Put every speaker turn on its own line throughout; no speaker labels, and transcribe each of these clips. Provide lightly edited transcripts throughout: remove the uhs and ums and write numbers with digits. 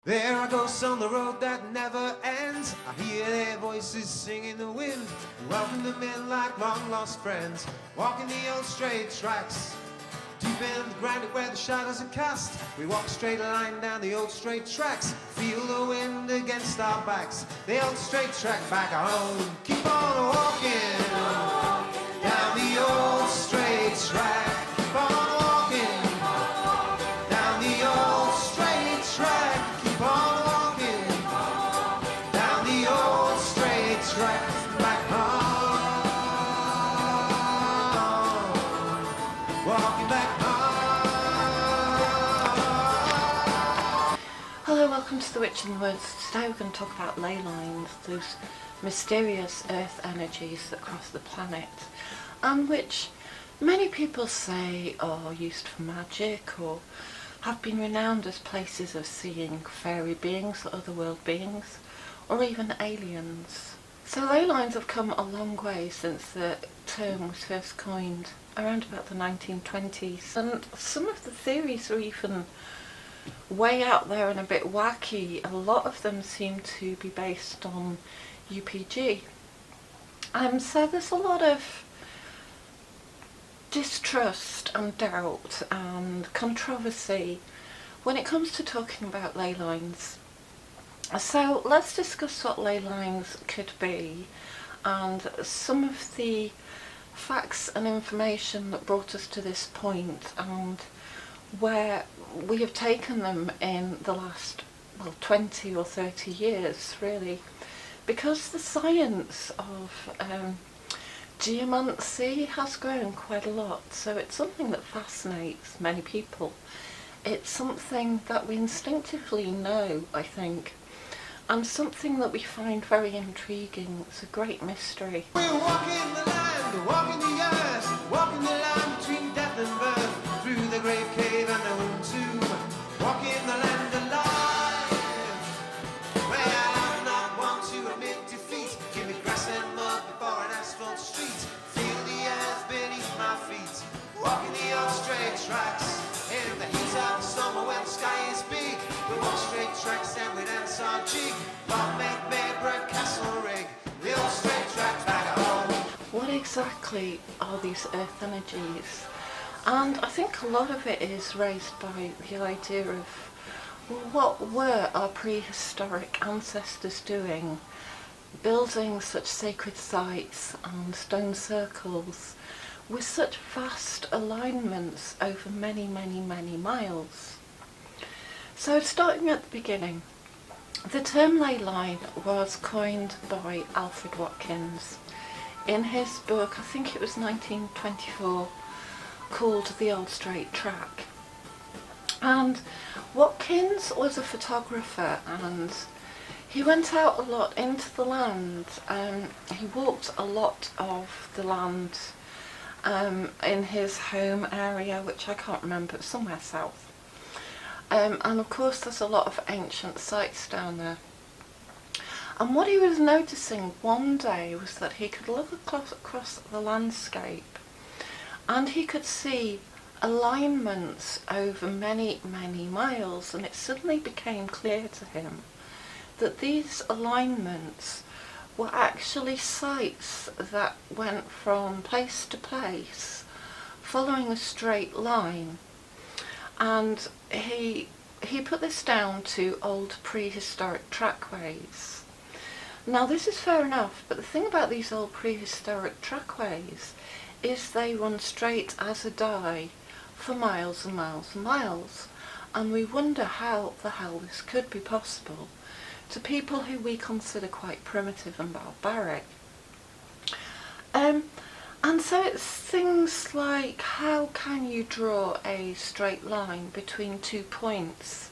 There are ghosts on the road that never ends. I hear their voices sing in the wind. Welcome them in like long lost friends. Walking the old straight tracks, deep in the ground where the shadows are cast. We walk a straight line down the old straight tracks. Feel the wind against our backs. The old straight track back home. Keep on walking down the old straight track. Keep on walking down the old straight track. Keep on walking down the old straight track back home. Walking back home.
Hello, welcome to The Witch in the Woods. Today we're going to talk about ley lines, those mysterious earth energies that cross the planet, and which many people say are used for magic or have been renowned as places of seeing fairy beings or otherworld beings, or even aliens. So ley lines have come a long way since the term was first coined, around about the 1920s, and some of the theories are even way out there and a bit wacky. A lot of them seem to be based on UPG. So there's a lot of distrust and doubt and controversy when it comes to talking about ley lines. So let's discuss what ley lines could be and some of the facts and information that brought us to this point, and where we have taken them in the last 20 or 30 years, really, because the science of geomancy has grown quite a lot. So it's something that fascinates many people. It's something that we instinctively know, I think, and something that we find very intriguing. It's a great mystery.
We're walking the land, walking the earth, walking the land between death and birth, through the grave cave and the womb tomb, walking the land alive, where I do not want to admit defeat. Give me grass and mud before an asphalt street, feel the earth beneath my feet, walking the old straight tracks, in the heat of the summer when the sky is big. We walk straight tracks and we dance our jig, Bob made bread, castle rig, the old straight tracks back home.
What exactly are these earth energies? And I think a lot of it is raised by the idea of, well, what were our prehistoric ancestors doing, building such sacred sites and stone circles with such vast alignments over many, many, many miles. So starting at the beginning, the term ley line was coined by Alfred Watkins in his book, I think it was 1924, called The Old Straight Track. And Watkins was a photographer, and he went out a lot into the land. He walked a lot of the land in his home area, which I can't remember, somewhere south. And of course there's a lot of ancient sites down there. And what he was noticing one day was that he could look across the landscape and he could see alignments over many, many miles, and it suddenly became clear to him that these alignments were actually sites that went from place to place following a straight line. And he put this down to old prehistoric trackways. Now this is fair enough, but the thing about these old prehistoric trackways is they run straight as a die for miles and miles and miles, and we wonder how the hell this could be possible to people who we consider quite primitive and barbaric. And so it's things like, how can you draw a straight line between 2 points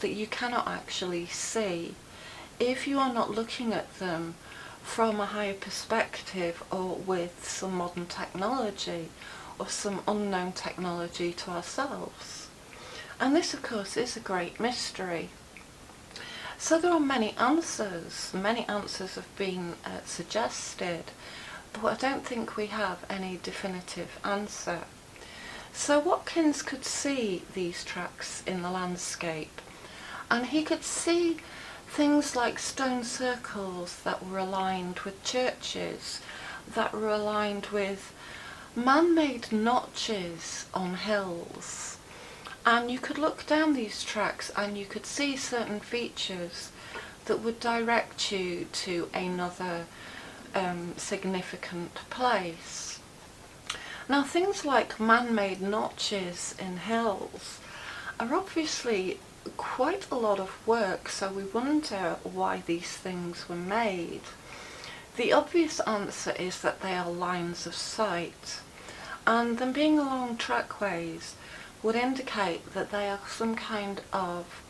that you cannot actually see if you are not looking at them from a higher perspective or with some modern technology or some unknown technology to ourselves? And this, of course, is a great mystery. So there are many answers have been suggested, but I don't think we have any definitive answer. So Watkins could see these tracks in the landscape, and he could see things like stone circles that were aligned with churches, that were aligned with man-made notches on hills. And you could look down these tracks and you could see certain features that would direct you to another significant place. Now, things like man-made notches in hills are obviously quite a lot of work, so we wonder why these things were made. The obvious answer is that they are lines of sight, and them being along trackways would indicate that they are some kind of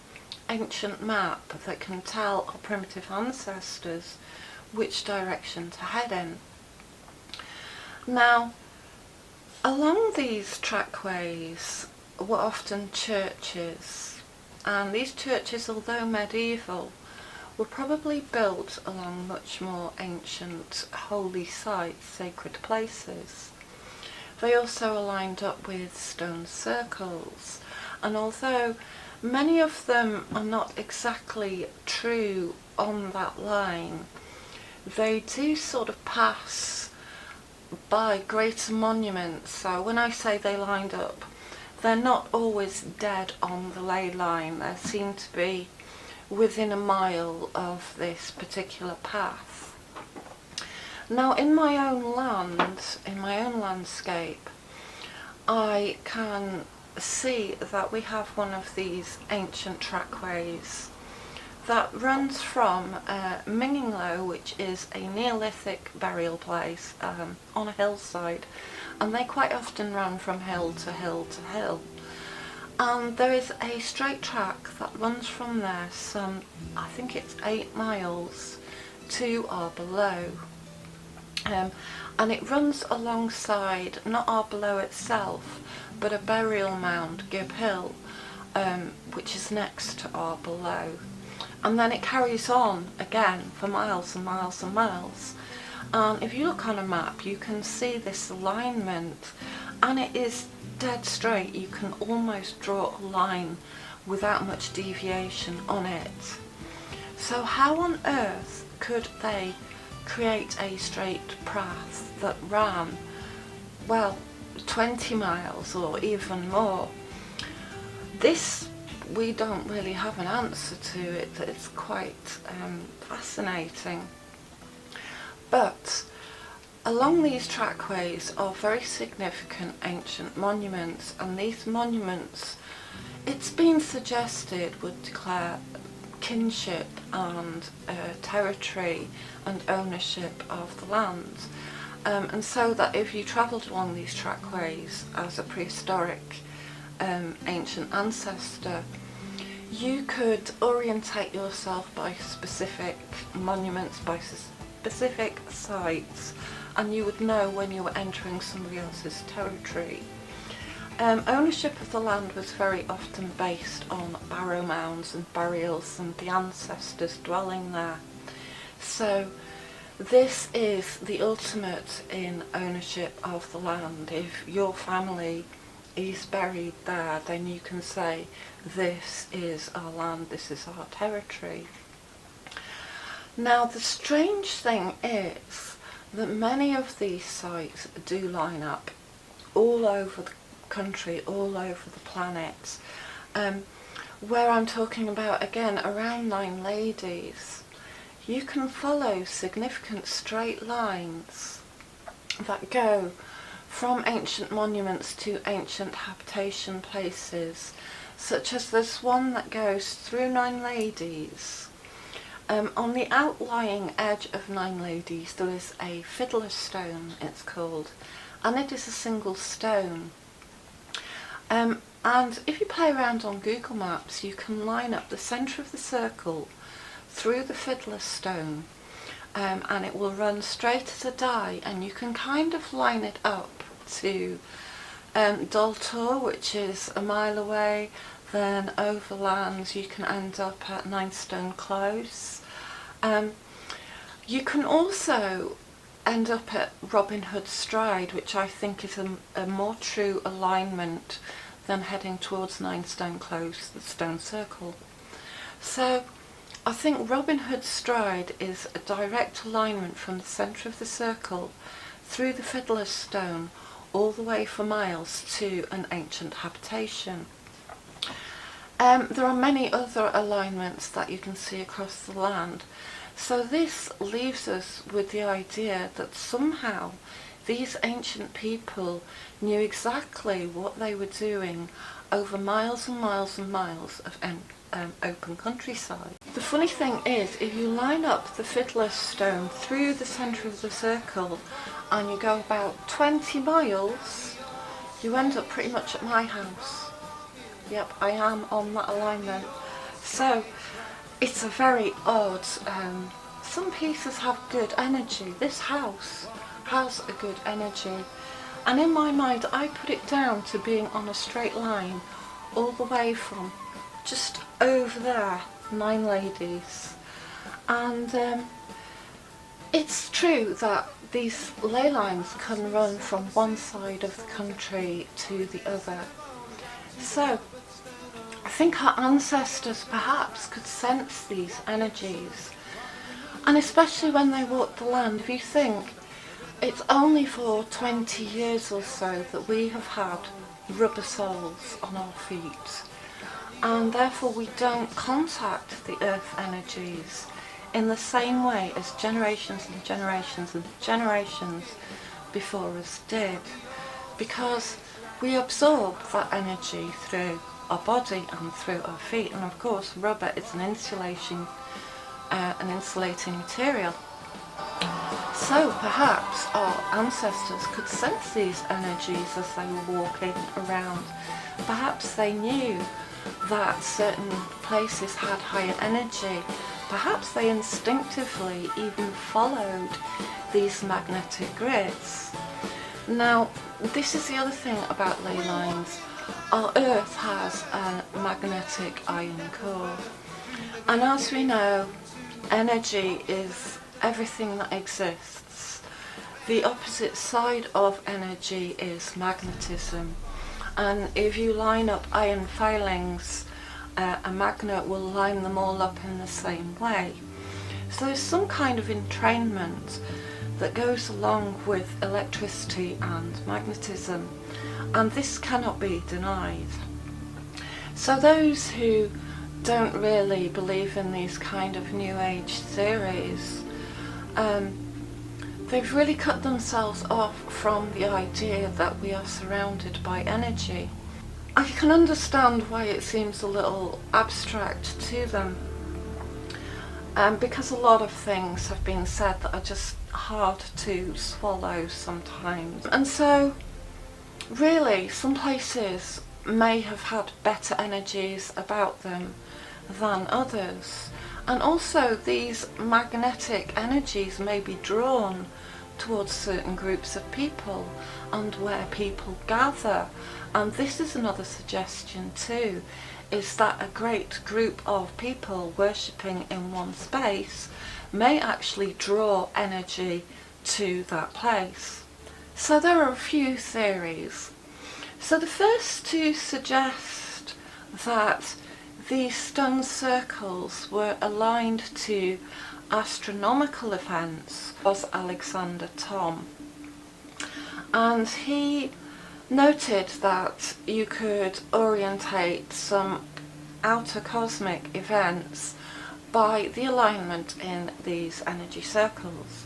ancient map that can tell our primitive ancestors which direction to head in. Now, along these trackways were often churches, and these churches, although medieval, were probably built along much more ancient holy sites, sacred places. They also are lined up with stone circles, and although many of them are not exactly true on that line, they do sort of pass by greater monuments. So when I say they lined up, they're not always dead on the ley line. They seem to be within a mile of this particular path. Now, in my own land, in my own landscape, I can see that we have one of these ancient trackways that runs from Minninglow, which is a Neolithic burial place on a hillside, and they quite often run from hill to hill to hill. And there is a straight track that runs from there some, I think it's 8 miles, to Arbor. And it runs alongside, not Arbor itself, but a burial mound, Gib Hill, which is next to Arbor. And then it carries on again for miles and miles and miles. And if you look on a map, you can see this alignment, and it is dead straight. You can almost draw a line without much deviation on it. So how on earth could they create a straight path that ran, well, 20 miles or even more? This, we don't really have an answer to it. It's quite fascinating. But along these trackways are very significant ancient monuments, and these monuments, it's been suggested, would declare kinship and territory and ownership of the land. And so that if you travelled along these trackways as a prehistoric ancient ancestor, you could orientate yourself by specific monuments, by specific sites, and you would know when you were entering somebody else's territory. Ownership of the land was very often based on barrow mounds and burials and the ancestors dwelling there. So this is the ultimate in ownership of the land. If your family is buried there, then you can say, this is our land, this is our territory. Now, the strange thing is that many of these sites do line up all over the country, all over the planet. Where I'm talking about, again, around Nine Ladies, you can follow significant straight lines that go from ancient monuments to ancient habitation places, such as this one that goes through Nine Ladies. On the outlying edge of Nine Ladies there is a fiddler stone, it's called, and it is a single stone. And if you play around on Google Maps, you can line up the centre of the circle through the fiddler stone, and it will run straight as a die, and you can kind of line it up to Daltor, which is a mile away. Then overland you can end up at Ninestone Close. You can also end up at Robin Hood Stride, which I think is a more true alignment than heading towards Ninestone Close, the stone circle. So I think Robin Hood's stride is a direct alignment from the centre of the circle through the fiddler's stone all the way for miles to an ancient habitation. There are many other alignments that you can see across the land. So this leaves us with the idea that somehow these ancient people knew exactly what they were doing over miles and miles and miles of open countryside. The funny thing is, if you line up the fiddler's stone through the centre of the circle and you go about 20 miles, you end up pretty much at my house. Yep, I am on that alignment. So it's a very odd, some pieces have good energy. This house has a good energy. And in my mind, I put it down to being on a straight line all the way from just over there, 9 ladies. And it's true that these ley lines can run from one side of the country to the other. So I think our ancestors perhaps could sense these energies, and especially when they walked the land. If you think, it's only for 20 years or so that we have had rubber soles on our feet, and therefore we don't contact the earth energies in the same way as generations and generations and generations before us did, because we absorb that energy through our body and through our feet. And of course rubber is an insulating material. So perhaps our ancestors could sense these energies as they were walking around. Perhaps they knew that certain places had higher energy. Perhaps they instinctively even followed these magnetic grids. Now, this is the other thing about ley lines. Our Earth has a magnetic iron core, and as we know, energy is everything that exists. The opposite side of energy is magnetism, and if you line up iron filings, a magnet will line them all up in the same way. So there's some kind of entrainment that goes along with electricity and magnetism, and this cannot be denied. So those who don't really believe in these kind of New Age theories, they've really cut themselves off from the idea that we are surrounded by energy. I can understand why it seems a little abstract to them, because a lot of things have been said that are just hard to swallow sometimes. And so really some places may have had better energies about them than others, and also these magnetic energies may be drawn towards certain groups of people and where people gather. And this is another suggestion too, is that a great group of people worshipping in one space may actually draw energy to that place. So there are a few theories. So the first to suggest that these stone circles were aligned to astronomical events was Alexander Thom, and he noted that you could orientate some outer cosmic events by the alignment in these energy circles.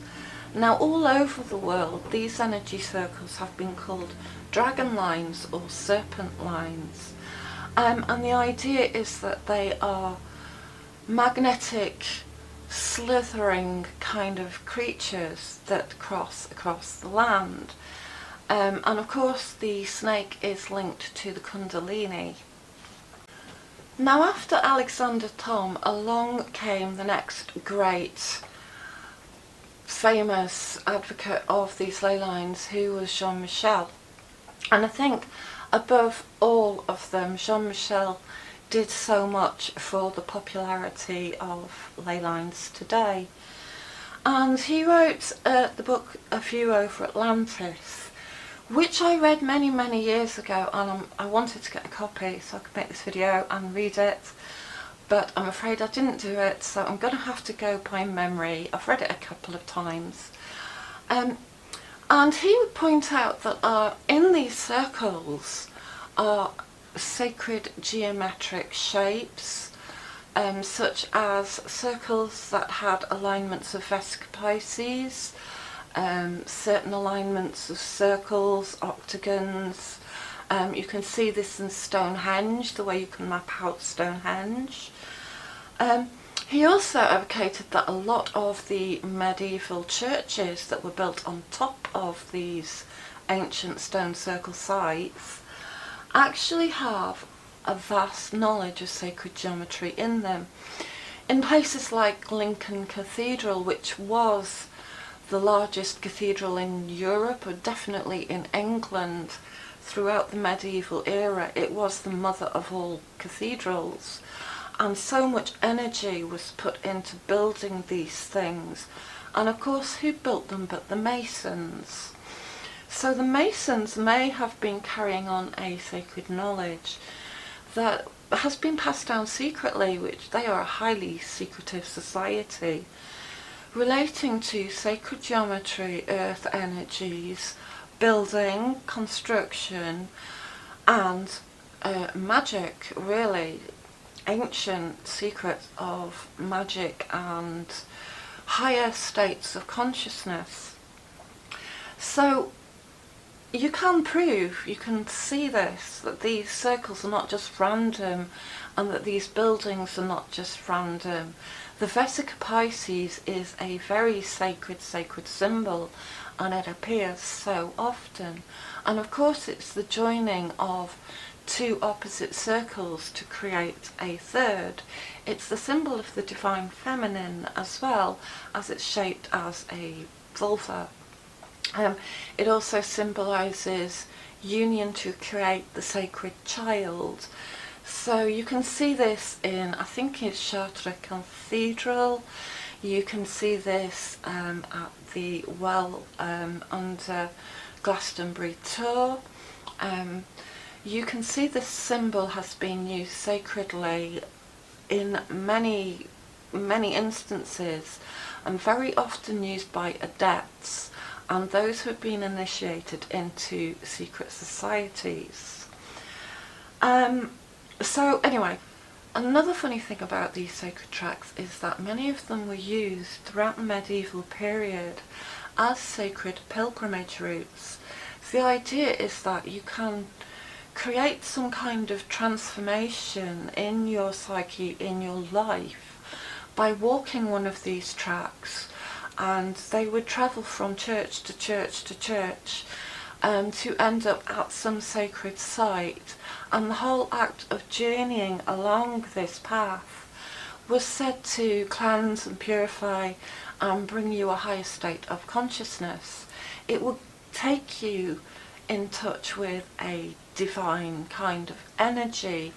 Now all over the world these energy circles have been called dragon lines or serpent lines, and the idea is that they are magnetic slithering kind of creatures that cross across the land. And of course the snake is linked to the Kundalini. Now after Alexander Thom, along came the next great famous advocate of these ley lines, who was Michel. And I think above all of them, Michel did so much for the popularity of ley lines today. And he wrote the book A View Over Atlantis, which I read many years ago, and I wanted to get a copy so I could make this video and read it. but I'm afraid I didn't do it, so I'm going to have to go by memory. I've read it a couple of times. And he would point out that in these circles are sacred geometric shapes, such as circles that had alignments of Vesica Pisces, certain alignments of circles, octagons. You can see this in Stonehenge, the way you can map out Stonehenge. He also advocated that a lot of the medieval churches that were built on top of these ancient stone circle sites actually have a vast knowledge of sacred geometry in them. In places like Lincoln Cathedral, which was the largest cathedral in Europe, or definitely in England throughout the medieval era, it was the mother of all cathedrals. And so much energy was put into building these things. And of course, who built them but the Masons? So the Masons may have been carrying on a sacred knowledge that has been passed down secretly, which they are a highly secretive society, relating to sacred geometry, earth energies, building, construction, and magic, really. Ancient secrets of magic and higher states of consciousness. So you can prove, you can see this, that these circles are not just random and that these buildings are not just random. The Vesica Pisces is a very sacred symbol, and it appears so often. And of course it's the joining of two opposite circles to create a third. It's the symbol of the divine feminine as well, as it's shaped as a vulva. It also symbolises union to create the sacred child. So you can see this in, I think it's Chartres Cathedral. You can see this at the well under Glastonbury Tor. You can see this symbol has been used sacredly in many instances, and very often used by adepts and those who have been initiated into secret societies. So anyway, another funny thing about these sacred tracks is that many of them were used throughout the medieval period as sacred pilgrimage routes. So the idea is that you can create some kind of transformation in your psyche, in your life, by walking one of these tracks, and they would travel from church to church to church to end up at some sacred site. And the whole act of journeying along this path was said to cleanse and purify and bring you a higher state of consciousness. It would take you in touch with a divine kind of energy,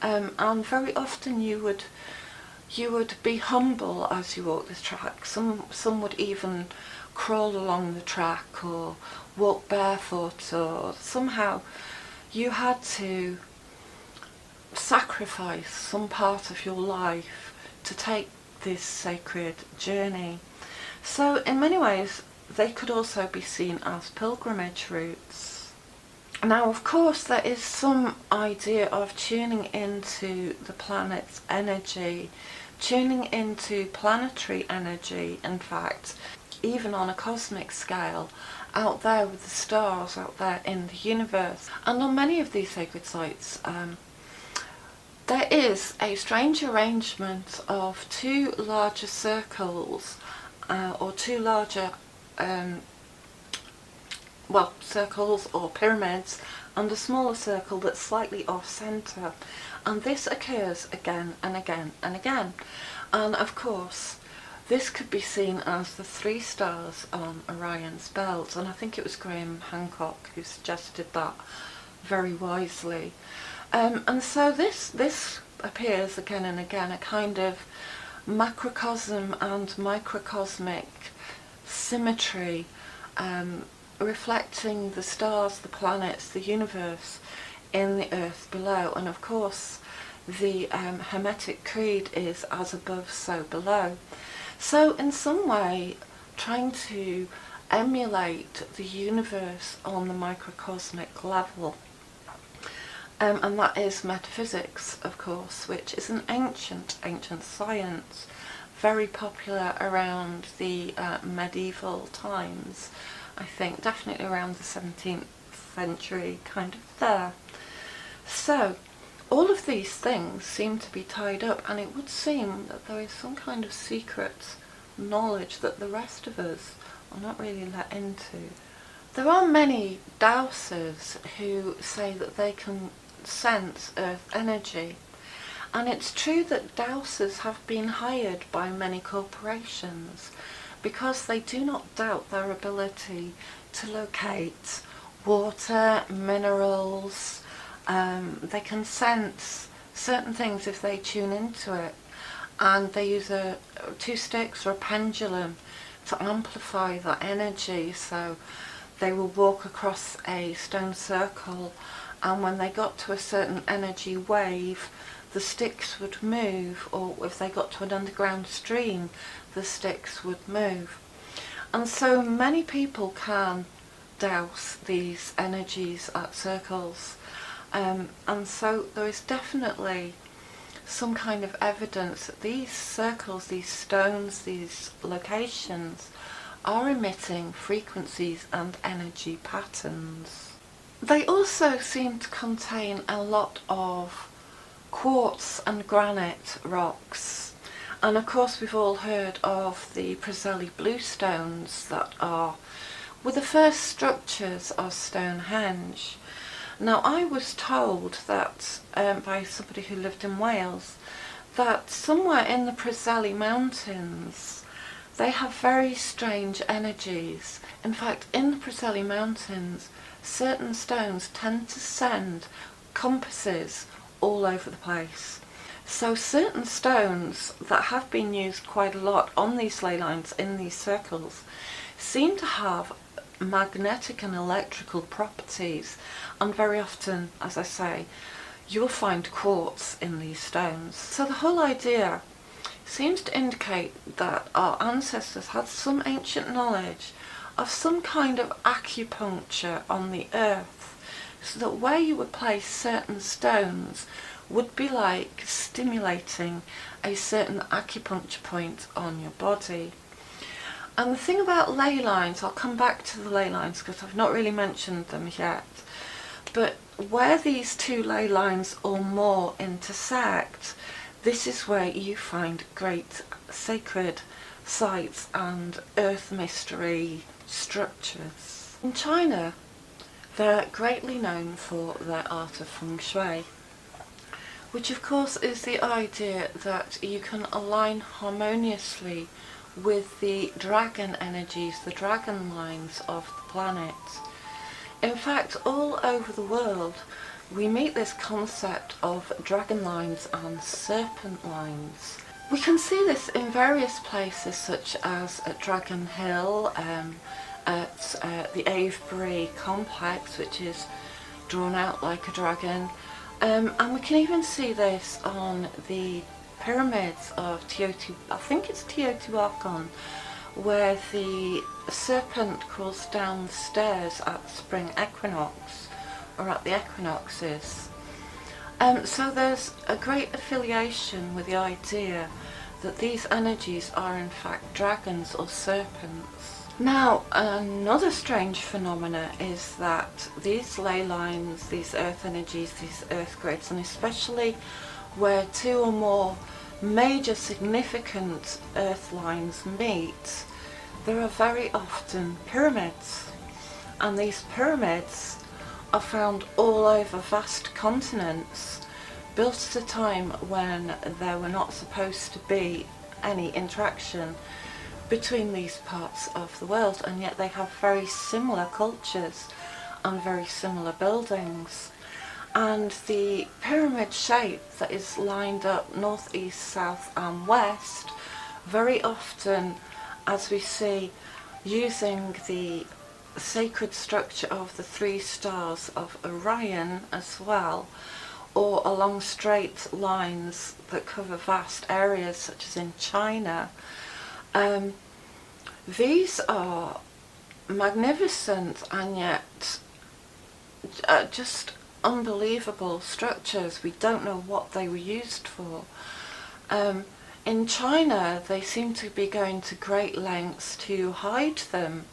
and very often you would be humble as you walk this track. Some would even crawl along the track or walk barefoot, or somehow you had to sacrifice some part of your life to take this sacred journey. So in many ways they could also be seen as pilgrimage routes. Now of course there is some idea of tuning into the planet's energy, tuning into planetary energy, in fact, even on a cosmic scale, out there with the stars, out there in the universe. And on many of these sacred sites there is a strange arrangement of two larger circles, or two larger circles or pyramids, and a smaller circle that's slightly off centre, and this occurs again and again and again. And of course this could be seen as the three stars on Orion's belt, and I think it was Graham Hancock who suggested that very wisely. And so this appears again and again, a kind of macrocosm and microcosmic symmetry, reflecting the stars, the planets, the universe in the earth below. And of course the Hermetic Creed is as above, so below. So in some way, trying to emulate the universe on the microcosmic level. And that is metaphysics, of course, which is an ancient science, very popular around the medieval times, I think, definitely around the 17th century, kind of there. So, all of these things seem to be tied up, and it would seem that there is some kind of secret knowledge that the rest of us are not really let into. There are many dowsers who say that they can sense earth energy, and it's true that dowsers have been hired by many corporations because they do not doubt their ability to locate water, minerals. They can sense certain things if they tune into it, and they use two sticks or a pendulum to amplify that energy. So they will walk across a stone circle, and when they got to a certain energy wave, the sticks would move, or if they got to an underground stream, the sticks would move. And so many people can douse these energies at circles, and so there is definitely some kind of evidence that these circles, these stones, these locations are emitting frequencies and energy patterns. They also seem to contain a lot of quartz and granite rocks, and of course we've all heard of the Preseli bluestones that were the first structures of Stonehenge. Now, I was told that by somebody who lived in Wales, that somewhere in the Preseli Mountains they have very strange energies. In fact, in the Preseli Mountains, certain stones tend to send compasses all over the place. So certain stones that have been used quite a lot on these ley lines, in these circles, seem to have magnetic and electrical properties, and very often, as I say, you'll find quartz in these stones. So the whole idea seems to indicate that our ancestors had some ancient knowledge of some kind of acupuncture on the earth, so that where you would place certain stones would be like stimulating a certain acupuncture point on your body. And the thing about ley lines, I'll come back to the ley lines because I've not really mentioned them yet, but where these two ley lines or more intersect, this is where you find great sacred sites and earth mystery structures. In China, they're greatly known for their art of feng shui, which of course is the idea that you can align harmoniously with the dragon energies, the dragon lines of the planet. In fact, all over the world we meet this concept of dragon lines and serpent lines. We can see this in various places, such as at Dragon Hill, at the Avebury complex, which is drawn out like a dragon, and we can even see this on the pyramids of Teotihuacan, where the serpent crawls down the stairs at the spring equinox, or at the equinoxes. So there's a great affiliation with the idea that these energies are in fact dragons or serpents. Now, another strange phenomena is that these ley lines, these earth energies, these earth grids, and especially where two or more major significant earth lines meet, there are very often pyramids, and these pyramids are found all over vast continents, built at a time when there were not supposed to be any interaction between these parts of the world, and yet they have very similar cultures and very similar buildings. And the pyramid shape that is lined up north, east, south and west, very often, as we see, using the sacred structure of the three stars of Orion as well, or along straight lines that cover vast areas such as in China. These are magnificent and yet just unbelievable structures. We don't know what they were used for. In China, they seem to be going to great lengths to hide them,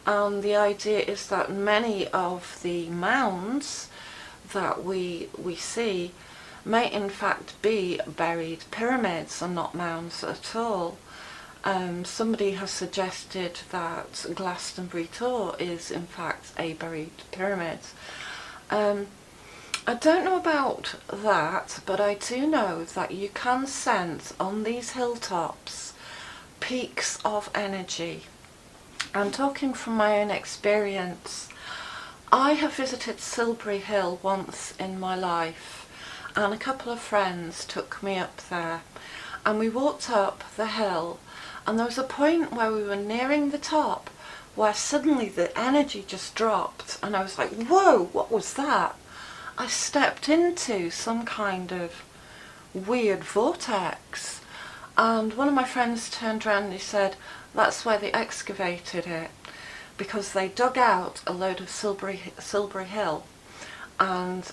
and the idea is that many of the mounds that we see may in fact be buried pyramids and not mounds at all. Somebody has suggested that Glastonbury Tor is in fact a buried pyramid. I don't know about that, but I do know that you can sense on these hilltops peaks of energy. I'm talking from my own experience. I have visited Silbury Hill once in my life, and a couple of friends took me up there, and we walked up the hill, and there was a point where we were nearing the top where suddenly the energy just dropped, and I was like, whoa, what was that? I stepped into some kind of weird vortex, and one of my friends turned around and he said that's where they excavated it, because they dug out a load of Silbury Hill, and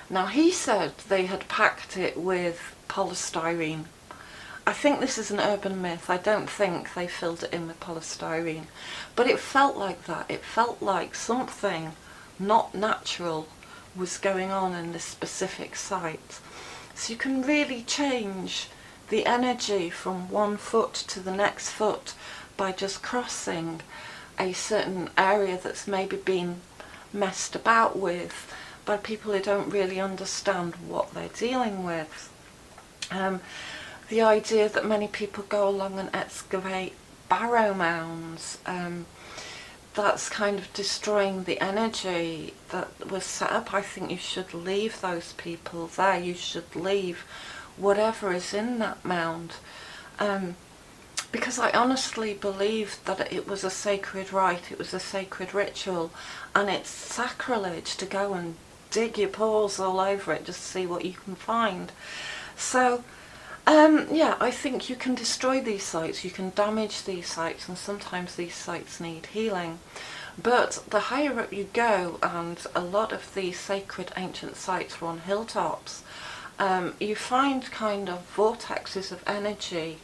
now he said they had packed it with polystyrene. I think this is an urban myth. I don't think they filled it in with polystyrene, but it felt like that. It felt like something not natural was going on in this specific site. So you can really change the energy from one foot to the next foot by just crossing a certain area that's maybe been messed about with by people who don't really understand what they're dealing with. The idea that many people go along and excavate barrow mounds, that's kind of destroying the energy that was set up. I think you should leave those people there. You should leave whatever is in that mound, because I honestly believe that it was a sacred rite, it was a sacred ritual, and it's sacrilege to go and dig your paws all over it just to see what you can find. So yeah, I think you can destroy these sites, you can damage these sites, and sometimes these sites need healing. But the higher up you go, and a lot of these sacred ancient sites were on hilltops, you find kind of vortexes of energy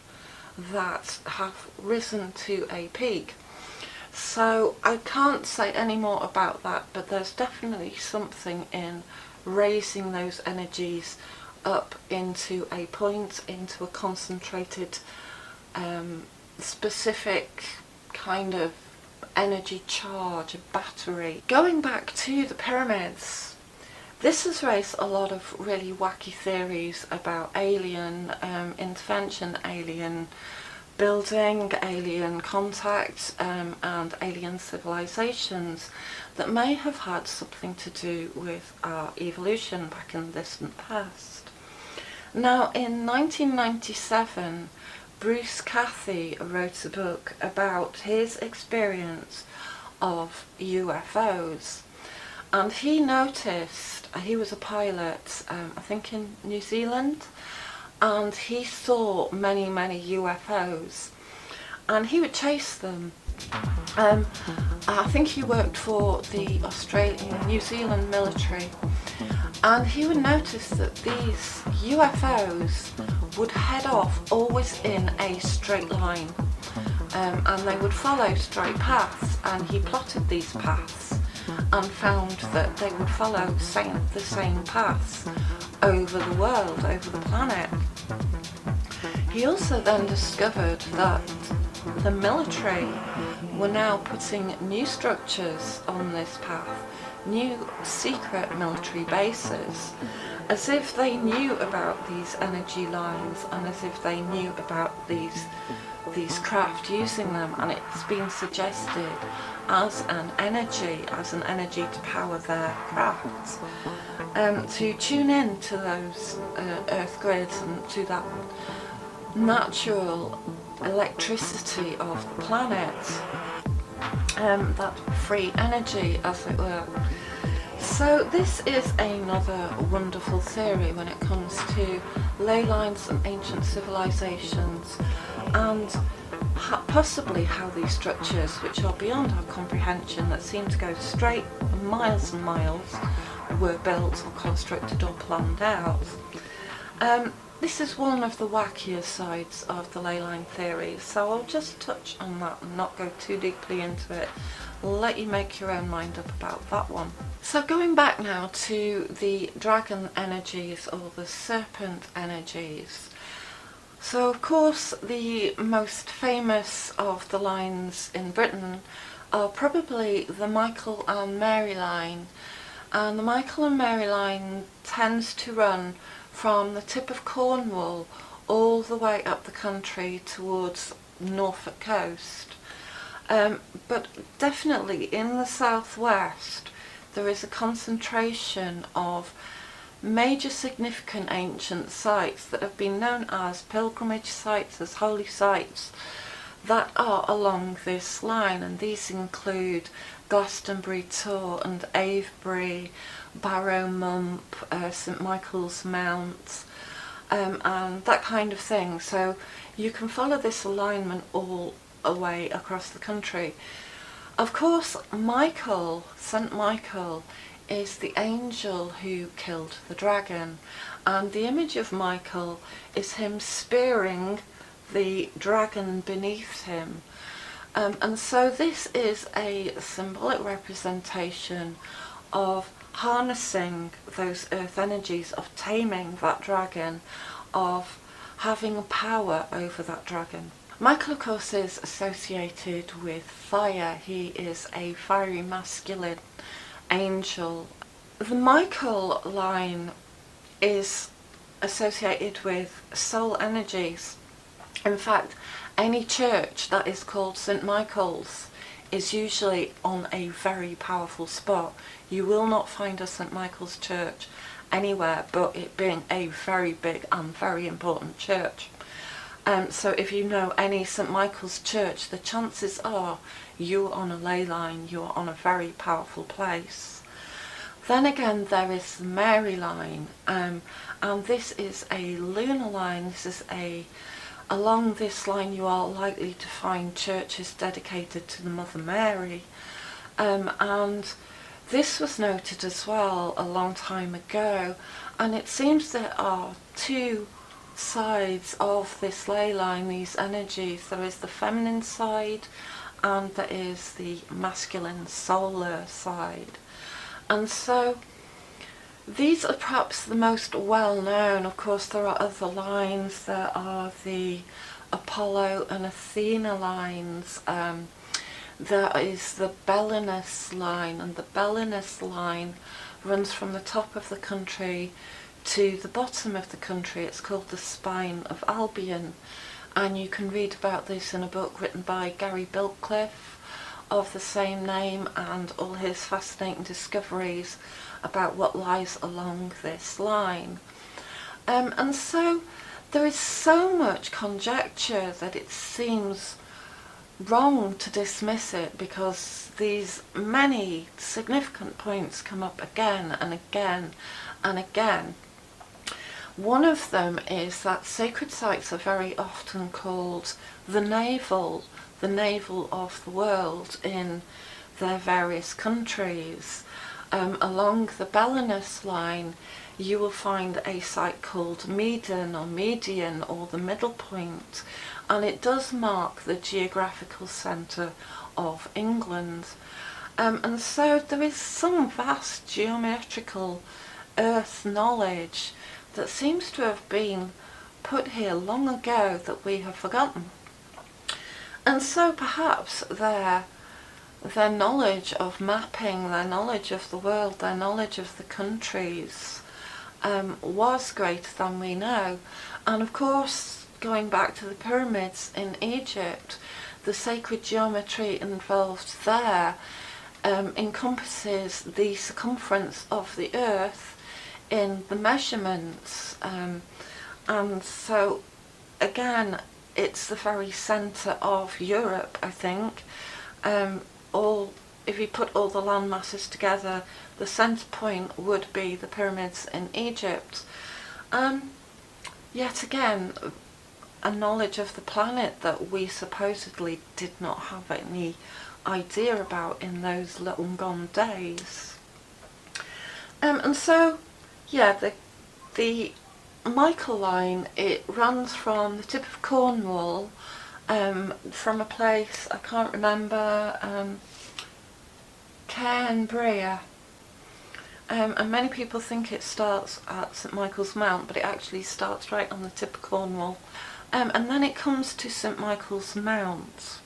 that have risen to a peak. So I can't say any more about that, but there's definitely something in raising those energies up into a point, into a concentrated, specific kind of energy charge, a battery. Going back to the pyramids, this has raised a lot of really wacky theories about alien intervention, alien building, alien contact, and alien civilizations that may have had something to do with our evolution back in the distant past. Now, in 1997, Bruce Cathy wrote a book about his experience of UFOs, and he noticed, he was a pilot, I think in New Zealand, and he saw many UFOs, and he would chase them. I think he worked for the New Zealand military, and he would notice that these UFOs would head off always in a straight line, and they would follow straight paths, and he plotted these paths and found that they would follow the same paths over the world, over the planet. He also then discovered that the military were now putting new structures on this path, new secret military bases, as if they knew about these energy lines and as if they knew about these craft using them, and it's been suggested as an energy to power their crafts, to tune in to those earth grids and to that natural electricity of the planet, that free energy, as it were. So this is another wonderful theory when it comes to ley lines and ancient civilizations, and possibly how these structures, which are beyond our comprehension, that seem to go straight miles and miles, were built or constructed or planned out. This is one of the wackier sides of the ley line theory, so I'll just touch on that and not go too deeply into it. I'll let you make your own mind up about that one. So going back now to the dragon energies or the serpent energies. So of course the most famous of the lines in Britain are probably the Michael and Mary line, and the Michael and Mary line tends to run from the tip of Cornwall all the way up the country towards Norfolk coast. But definitely in the southwest there is a concentration of major significant ancient sites that have been known as pilgrimage sites, as holy sites, that are along this line, and these include Glastonbury Tor and Avebury, Barrow Mump, St Michael's Mount, and that kind of thing. So you can follow this alignment all the way across the country. Of course, Michael, St Michael, is the angel who killed the dragon, and the image of Michael is him spearing the dragon beneath him. And so this is a symbolic representation of harnessing those earth energies, of taming that dragon, of having power over that dragon. Michael, of course, is associated with fire. He is a fiery masculine angel. The Michael line is associated with soul energies. In fact, any church that is called St Michael's is usually on a very powerful spot. You will not find a St Michael's church anywhere but it being a very big and very important church. So if you know any St Michael's church, the chances are you're on a ley line, you're on a very powerful place. Then again, there is the Mary line, and this is a lunar line. Along this line you are likely to find churches dedicated to the Mother Mary, and this was noted as well a long time ago, and it seems there are two sides of this ley line, these energies. There is the feminine side and there is the masculine solar side, and so these are perhaps the most well known. Of course there are other lines. There are the Apollo and Athena lines. There is the Belinus line, and the Belinus line runs from the top of the country to the bottom of the country. It's called the Spine of Albion, and you can read about this in a book written by Gary Bilcliffe of the same name, and all his fascinating discoveries about what lies along this line. And so there is so much conjecture that it seems wrong to dismiss it, because these many significant points come up again and again and again. One of them is that sacred sites are very often called the navel of the world in their various countries. Along the Belinus line you will find a site called Medan or Median, or the middle point, and it does mark the geographical centre of England. And so there is some vast geometrical earth knowledge that seems to have been put here long ago that we have forgotten. And so perhaps their knowledge of mapping, their knowledge of the world, their knowledge of the countries was greater than we know. And of course, going back to the pyramids in Egypt, the sacred geometry involved there encompasses the circumference of the earth in the measurements, and so again it's the very centre of Europe, I think. All if you put all the land masses together, the centre point would be the pyramids in Egypt. Yet again, a knowledge of the planet that we supposedly did not have any idea about in those long gone days. And so, yeah, the Michel line, it runs from the tip of Cornwall, from a place, I can't remember, Cairnbrea. And many people think it starts at St Michael's Mount, but it actually starts right on the tip of Cornwall. And then it comes to St Michael's Mount,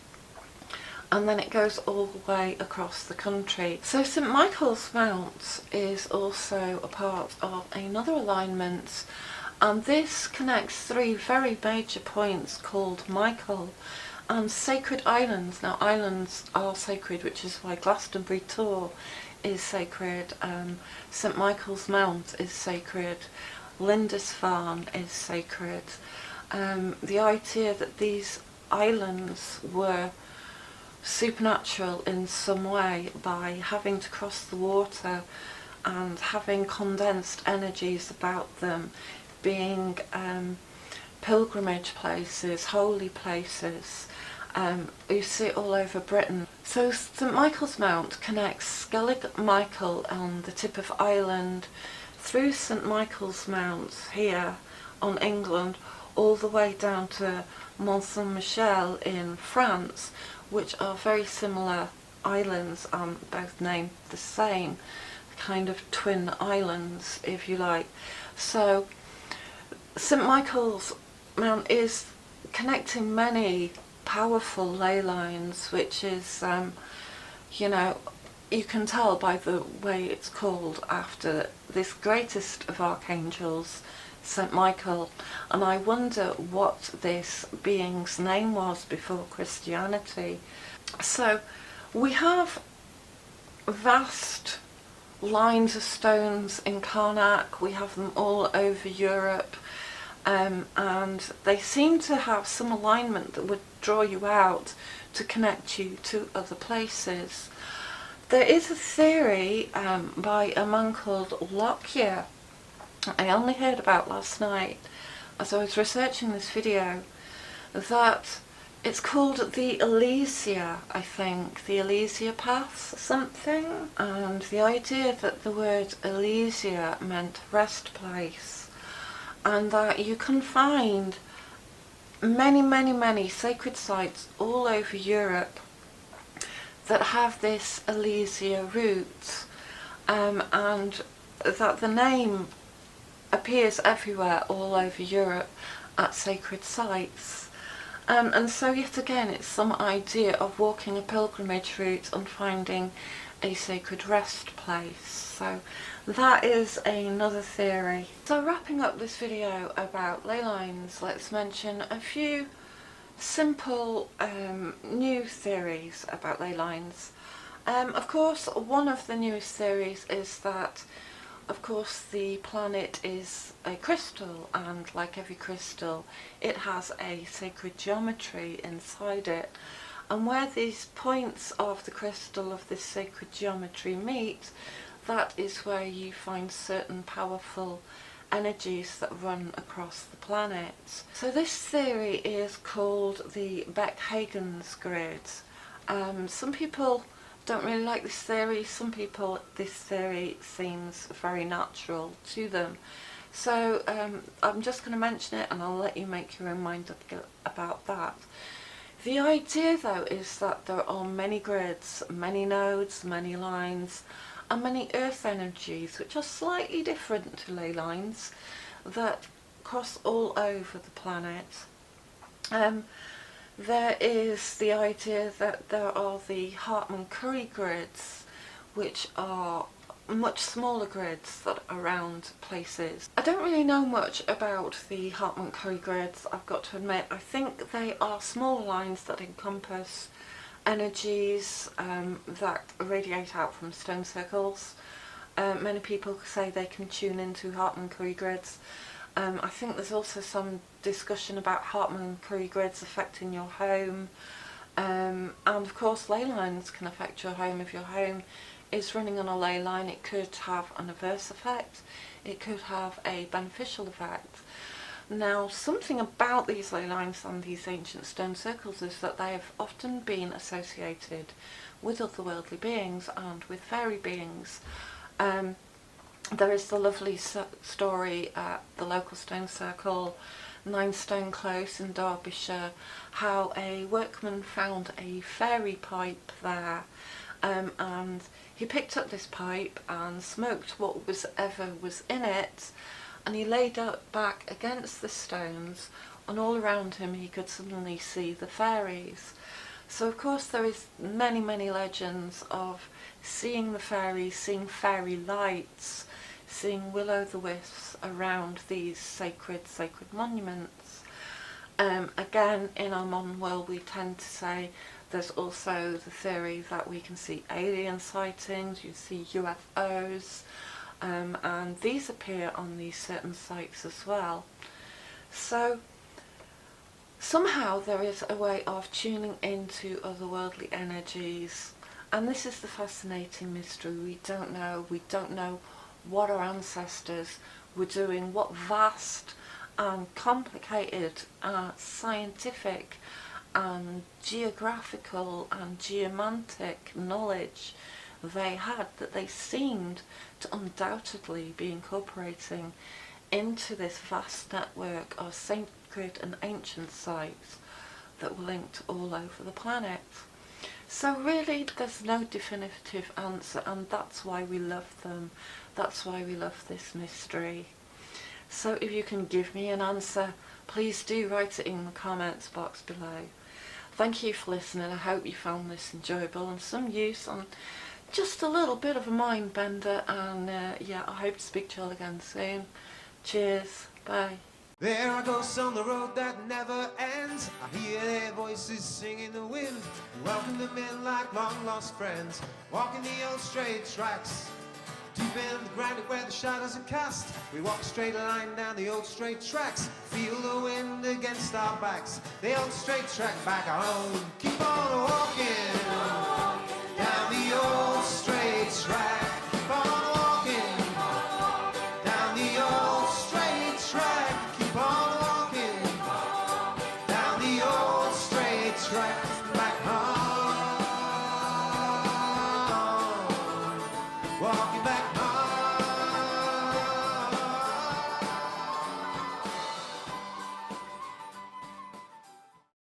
and then it goes all the way across the country. So St Michael's Mount is also a part of another alignment, and this connects three very major points called Michel and sacred islands. Now, islands are sacred, which is why Glastonbury Tor is sacred, St Michael's Mount is sacred, Lindisfarne is sacred. The idea that these islands were supernatural in some way by having to cross the water and having condensed energies about them, being pilgrimage places, holy places. You see it all over Britain. So St Michael's Mount connects Skellig Michael on the tip of Ireland through St Michael's Mount here on England, all the way down to Mont Saint Michel in France, which are very similar islands, both named the same, kind of twin islands, if you like. So St Michael's Mount is connecting many powerful ley lines, which is, you know, you can tell by the way it's called after this greatest of archangels, St Michael, and I wonder what this being's name was before Christianity. So we have vast lines of stones in Karnak, we have them all over Europe, and they seem to have some alignment that would draw you out to connect you to other places. There is a theory by a man called Lockyer, I only heard about last night as I was researching this video, that it's called the Elysia, I think, the Elysia Path something, and the idea that the word Elysia meant rest place, and that you can find many sacred sites all over Europe that have this Elysia route, and that the name appears everywhere all over Europe at sacred sites. And so yet again, it's some idea of walking a pilgrimage route and finding a sacred rest place. So that is another theory. So wrapping up this video about ley lines, let's mention a few simple new theories about ley lines. Of course, one of the newest theories is that, of course, the planet is a crystal, and like every crystal, it has a sacred geometry inside it. And where these points of the crystal of this sacred geometry meet, that is where you find certain powerful energies that run across the planet. So this theory is called the Beck-Hagen's grid. Some people don't really like this theory, some people this theory seems very natural to them. So I'm just going to mention it and I'll let you make your own mind up about that. The idea though is that there are many grids, many nodes, many lines, and many earth energies which are slightly different to ley lines that cross all over the planet. There is the idea that there are the Hartmann-Curry grids, which are much smaller grids that are around places. I don't really know much about the Hartmann-Curry grids, I've got to admit. I think they are small lines that encompass energies that radiate out from stone circles. Many people say they can tune into Hartmann-Curry grids. I think there's also some discussion about Hartmann-Curry grids affecting your home. And of course ley lines can affect your home. If your home is running on a ley line, it could have an adverse effect, it could have a beneficial effect. Now, something about these ley lines and these ancient stone circles is that they have often been associated with otherworldly beings and with fairy beings. There is the lovely story at the local stone circle, 9 Stone Close in Derbyshire, how a workman found a fairy pipe there, and he picked up this pipe and smoked whatever was in it, and he laid it back against the stones, and all around him he could suddenly see the fairies. So of course there is many legends of seeing the fairies, seeing fairy lights, seeing will-o'-the-wisps around these sacred monuments. Again, in our modern world we tend to say there's also the theory that we can see alien sightings, you see UFOs, and these appear on these certain sites as well. So somehow there is a way of tuning into otherworldly energies, and this is the fascinating mystery. We don't know what our ancestors were doing, what vast and complicated scientific and geographical and geomantic knowledge they had, that they seemed to undoubtedly be incorporating into this vast network of sacred and ancient sites that were linked all over the planet. So really there's no definitive answer, and that's why we love them. That's why we love this mystery. So if you can give me an answer, please do write it in the comments box below. Thank you for listening. I hope you found this enjoyable and some use, and just a little bit of a mind bender, and yeah, I hope to speak to you all again soon. Cheers, bye.
There are ghosts on the road that never ends. I hear their voices sing in the wind, welcome them in like long lost friends, walking the old straight tracks, deep in the ground where the shadows are cast. We walk a straight line down the old straight tracks, feel the wind against our backs. The old straight track back home, keep on walking down the old straight track.